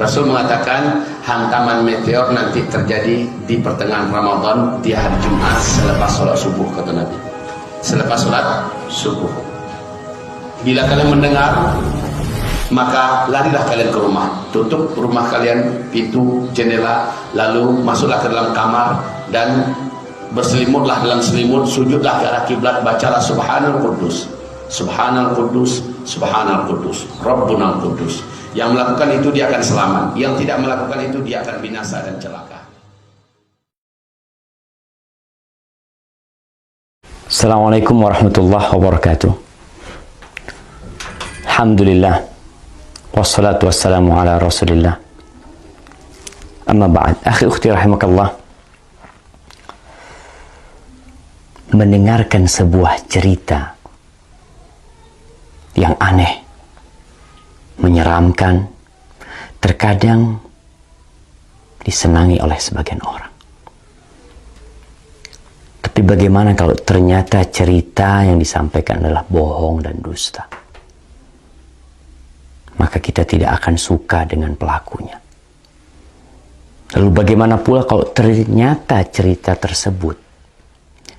Rasul mengatakan hantaman meteor nanti terjadi di pertengahan Ramadan di hari Jumat selepas sholat subuh, kata Nabi. Selepas sholat subuh. Bila kalian mendengar, maka larilah kalian ke rumah. Tutup rumah kalian, pintu, jendela, lalu masuklah ke dalam kamar dan berselimutlah dalam selimut, sujudlah ke arah kiblat, bacalah Subhanal Quddus, Subhanal Quddus, Subhanal Quddus, Rabbunal Quddus. Yang melakukan itu dia akan selamat, yang tidak melakukan itu dia akan binasa dan celaka. Assalamualaikum warahmatullahi wabarakatuh. Alhamdulillah, wassalatu wassalamu ala rasulillah. Amma ba'd, akhi ukhti rahimakallah. Mendengarkan sebuah cerita yang aneh, menyeramkan, terkadang disenangi oleh sebagian orang. Tapi bagaimana kalau ternyata cerita yang disampaikan adalah bohong dan dusta? Maka kita tidak akan suka dengan pelakunya. Lalu bagaimana pula kalau ternyata cerita tersebut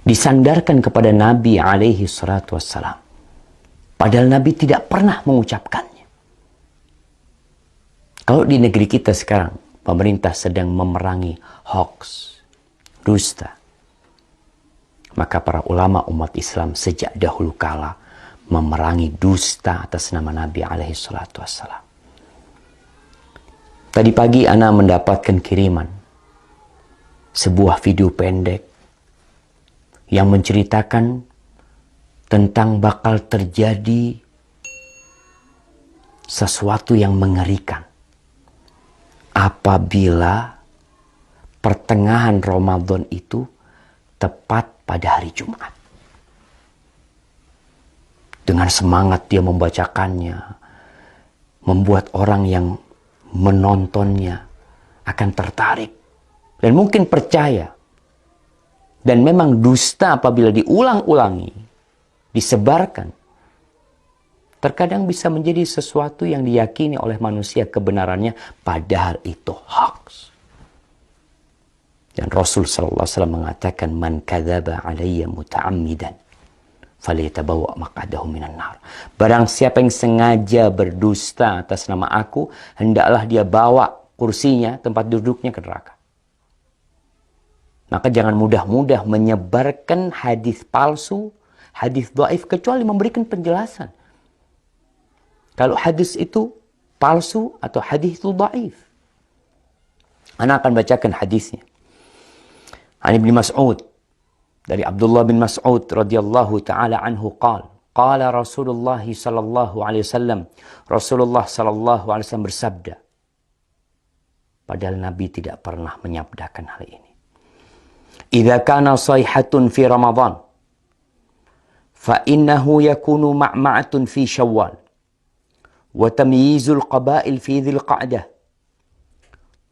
disandarkan kepada Nabi alaihi salatu wassalam, padahal Nabi tidak pernah mengucapkannya? Kalau di negeri kita sekarang, pemerintah sedang memerangi hoax, dusta, maka para ulama umat Islam sejak dahulu kala memerangi dusta atas nama Nabi alaihi salatu wassalam. Tadi pagi ana mendapatkan kiriman sebuah video pendek yang menceritakan tentang bakal terjadi sesuatu yang mengerikan apabila pertengahan Ramadan itu tepat pada hari Jumat. Dengan semangat dia membacakannya, membuat orang yang menontonnya akan tertarik dan mungkin percaya. Dan memang dusta apabila diulang-ulangi, disebarkan, terkadang bisa menjadi sesuatu yang diyakini oleh manusia kebenarannya, padahal itu hoax. Dan Rasul sallallahu alaihi wasallam mengatakan, "Man kadzaba 'alayya muta'ammidan falyatabawa maq'adahu minan nar." Barang siapa yang sengaja berdusta atas nama aku, hendaklah dia bawa kursinya, tempat duduknya ke neraka. Maka jangan mudah-mudah menyebarkan hadis palsu, hadis dhaif, kecuali memberikan penjelasan. Kalau hadis itu palsu atau hadis itu dhaif. Ana akan bacakan hadisnya. An Ibnu Mas'ud, dari Abdullah bin Mas'ud radhiyallahu taala anhu qala Rasulullah sallallahu alaihi wasallam, Rasulullah sallallahu alaihi wasallam bersabda, padahal Nabi tidak pernah menyabdakan hal ini. Idza kana sayhatun fi Ramadan fa innahu yakunu ma'ma'atun fi Syawal wa tamyizul qabail fi Dzil Qa'dah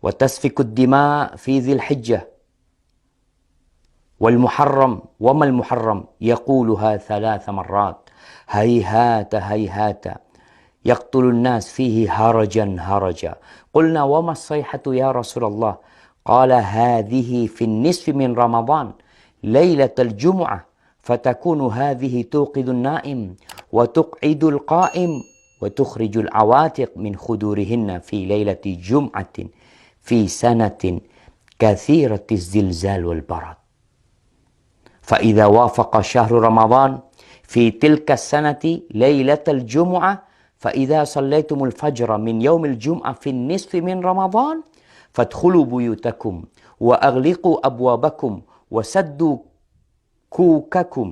wa tasfikud dima' fi Dzil Hijjah wal Muharram wa mal Muharram yaquluha 3 marrat hayhata hayhata yaqtulun nas fihi harajan haraja. Qulna wa ma as-sayhatu ya Rasulullah? قال هذه في النصف من رمضان ليلة الجمعة فتكون هذه توقظ النائم وتقعد القائم وتخرج العواتق من خدورهن في ليلة جمعة في سنة كثيرة الزلزال والبرد فإذا وافق شهر رمضان في تلك السنة ليلة الجمعة فإذا صليتم الفجر من يوم الجمعة في النصف من رمضان فادخلوا بيوتكم وأغلقوا أبوابكم وسدوا كوكم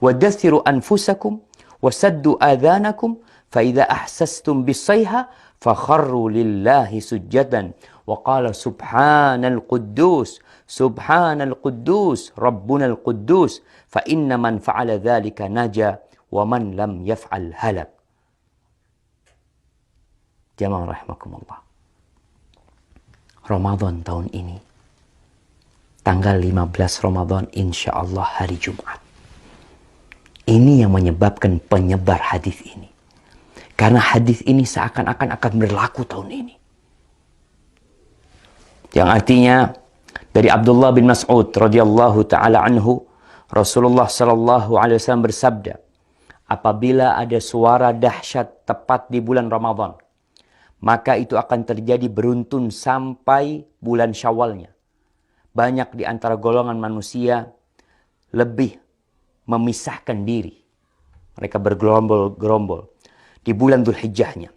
ودثروا أنفسكم وسدوا آذانكم فإذا أحسستم بالصيحة فخروا لله سجدا وقال سبحان القدوس ربنا القدوس فإن من فعل ذلك نجا ومن لم يفعل هلك. Jamaah rahimakumullah. Ramadan tahun ini, tanggal 15 Ramadan, insya Allah hari Jumat. Ini yang menyebabkan penyebar hadis ini. Karena hadis ini seakan-akan akan berlaku tahun ini. Yang artinya dari Abdullah bin Mas'ud radhiyallahu taala anhu, Rasulullah sallallahu alaihi wasallam bersabda, apabila ada suara dahsyat tepat di bulan Ramadan, maka itu akan terjadi beruntun sampai bulan Syawalnya. Banyak di antara golongan manusia lebih memisahkan diri. Mereka bergerombol-gerombol di bulan Dzulhijjahnya.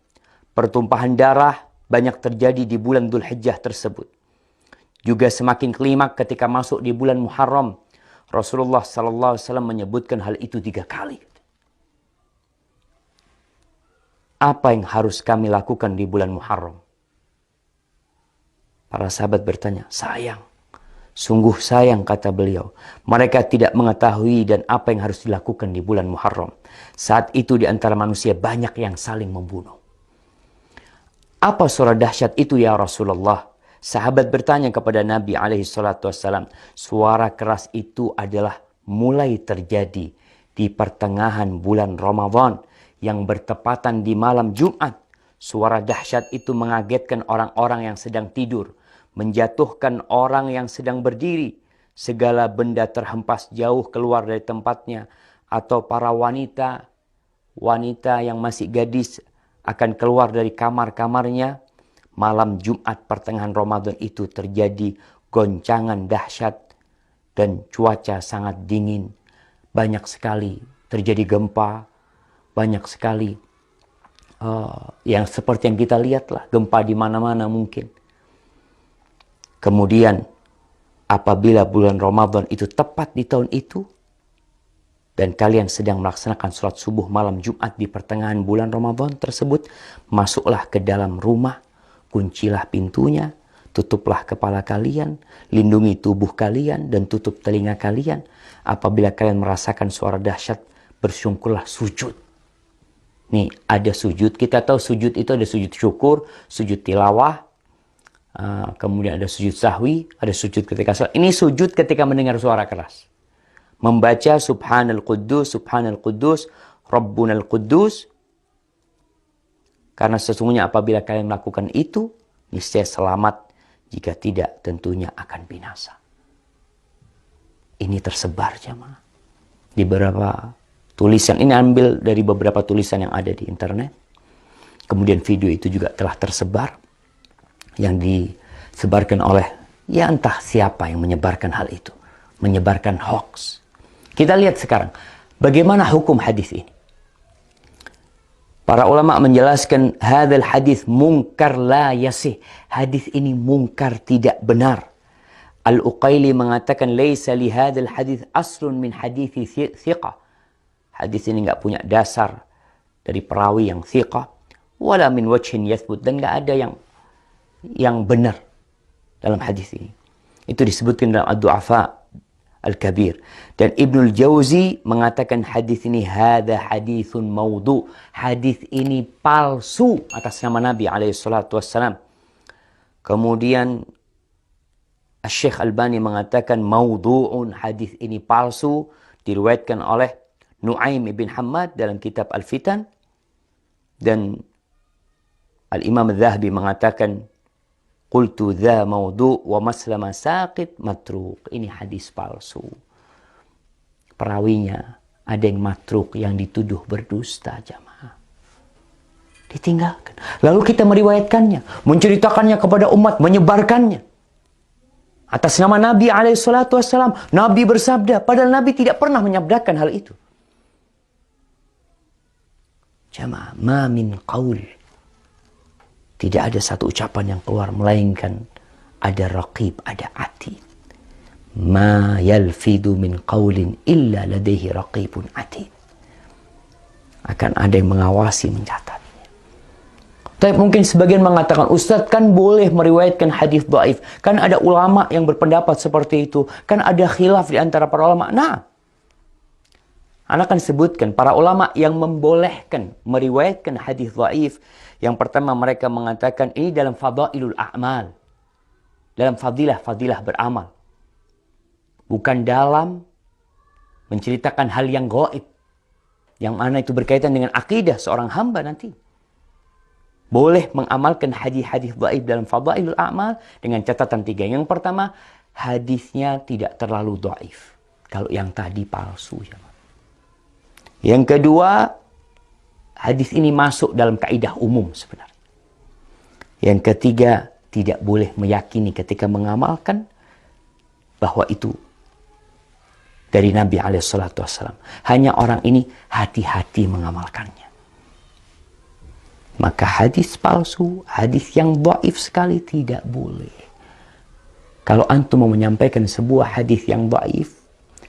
Pertumpahan darah banyak terjadi di bulan Dzulhijjah tersebut. Juga semakin klimak ketika masuk di bulan Muharram. Rasulullah sallallahu alaihi wasallam menyebutkan hal itu 3 kali. Apa yang harus kami lakukan di bulan Muharram? Para sahabat bertanya, sayang. Sungguh sayang, kata beliau. Mereka tidak mengetahui dan apa yang harus dilakukan di bulan Muharram. Saat itu di antara manusia banyak yang saling membunuh. Apa suara dahsyat itu ya Rasulullah? Sahabat bertanya kepada Nabi SAW. Suara keras itu adalah mulai terjadi di pertengahan bulan Ramadan yang bertepatan di malam Jumat. Suara dahsyat itu mengagetkan orang-orang yang sedang tidur. Menjatuhkan orang yang sedang berdiri. Segala benda terhempas jauh keluar dari tempatnya. Atau para wanita yang masih gadis akan keluar dari kamar-kamarnya. Malam Jumat pertengahan Ramadan itu terjadi goncangan dahsyat. Dan cuaca sangat dingin. Banyak sekali terjadi gempa. Banyak sekali yang seperti yang kita lihat lah. Gempa di mana-mana mungkin. Kemudian apabila bulan Ramadan itu tepat di tahun itu dan kalian sedang melaksanakan sholat subuh malam Jumat di pertengahan bulan Ramadan tersebut, masuklah ke dalam rumah, kuncilah pintunya, tutuplah kepala kalian, lindungi tubuh kalian dan tutup telinga kalian. Apabila kalian merasakan suara dahsyat, bersyukurlah, sujud. Nih, ada sujud. Kita tahu sujud itu ada sujud syukur, sujud tilawah, kemudian ada sujud sahwi, ada sujud ketika salat. Ini sujud ketika mendengar suara keras. Membaca Subhanal Quddus, Subhanal Quddus, Rabbunal Quddus. Karena sesungguhnya apabila kalian melakukan itu, niscaya selamat. Jika tidak, tentunya akan binasa. Ini tersebar jemaah di beberapa tulisan. Ini ambil dari beberapa tulisan yang ada di internet. Kemudian video itu juga telah tersebar. Yang disebarkan oleh ya entah siapa yang menyebarkan hal itu. Menyebarkan hoax. Kita lihat sekarang bagaimana hukum hadis ini. Para ulama menjelaskan hadzal hadis munkar la yasih. Hadis ini munkar, tidak benar. Al-Uqaili mengatakan laisa li hadzal hadis aslun min hadithi thiqah. Hadis ini enggak punya dasar dari perawi yang thiqah, wala min wajhin yathbut, dan enggak ada yang benar dalam hadis ini. Itu disebutkan dalam Ad-Du'afa Al-Kabir. Dan Ibnul Jauzi mengatakan hadis ini hadza haditsun maudhu. Hadis ini palsu atas nama Nabi SAW. Kemudian Syekh Albani mengatakan maudhu'un, hadis ini palsu, diriwayatkan oleh Nuaim ibn Hammad dalam kitab Al-Fitan. Dan Al-Imam Al-Zahabi mengatakan qultu dha maudhu' wa maslama saqit matruk. Ini hadis palsu. Perawinya ada yang matruk, yang dituduh berdusta jamaah. Ditinggalkan. Lalu kita meriwayatkannya, menceritakannya kepada umat, menyebarkannya. Atas nama Nabi SAW. Nabi bersabda, padahal Nabi tidak pernah menyabdakan hal itu. Jamaah, ma min qaul. Tidak ada satu ucapan yang keluar melainkan ada raqib, ada atid. Ma yalfidu min qaulin illa ladaihi raqibun atid. Akan ada yang mengawasi, mencatatnya. Tapi mungkin sebagian mengatakan, Ustadz kan boleh meriwayatkan hadis dhaif. Kan ada ulama yang berpendapat seperti itu. Kan ada khilaf di antara para ulama. Nah, Anda akan sebutkan para ulama yang membolehkan meriwayatkan hadis dhaif. Yang pertama mereka mengatakan ini dalam fadailul a'mal. Dalam fadilah beramal. Bukan dalam menceritakan hal yang gaib. Yang mana itu berkaitan dengan akidah seorang hamba nanti. boleh mengamalkan hadis-hadis dhaif dalam fadailul a'mal dengan catatan 3. Yang pertama, hadisnya tidak terlalu dhaif. Kalau yang tadi palsu. Yang kedua, hadis ini masuk dalam kaidah umum sebenarnya. Yang ketiga, tidak boleh meyakini ketika mengamalkan bahwa itu dari Nabi SAW. Hanya orang ini hati-hati mengamalkannya. Maka hadis palsu, hadis yang dhaif sekali tidak boleh. Kalau antum mau menyampaikan sebuah hadis yang dhaif,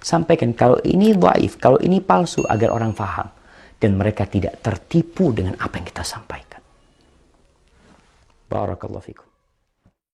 sampaikan kalau ini dhaif, kalau ini palsu agar orang faham dan mereka tidak tertipu dengan apa yang kita sampaikan. Barakallahu fikum.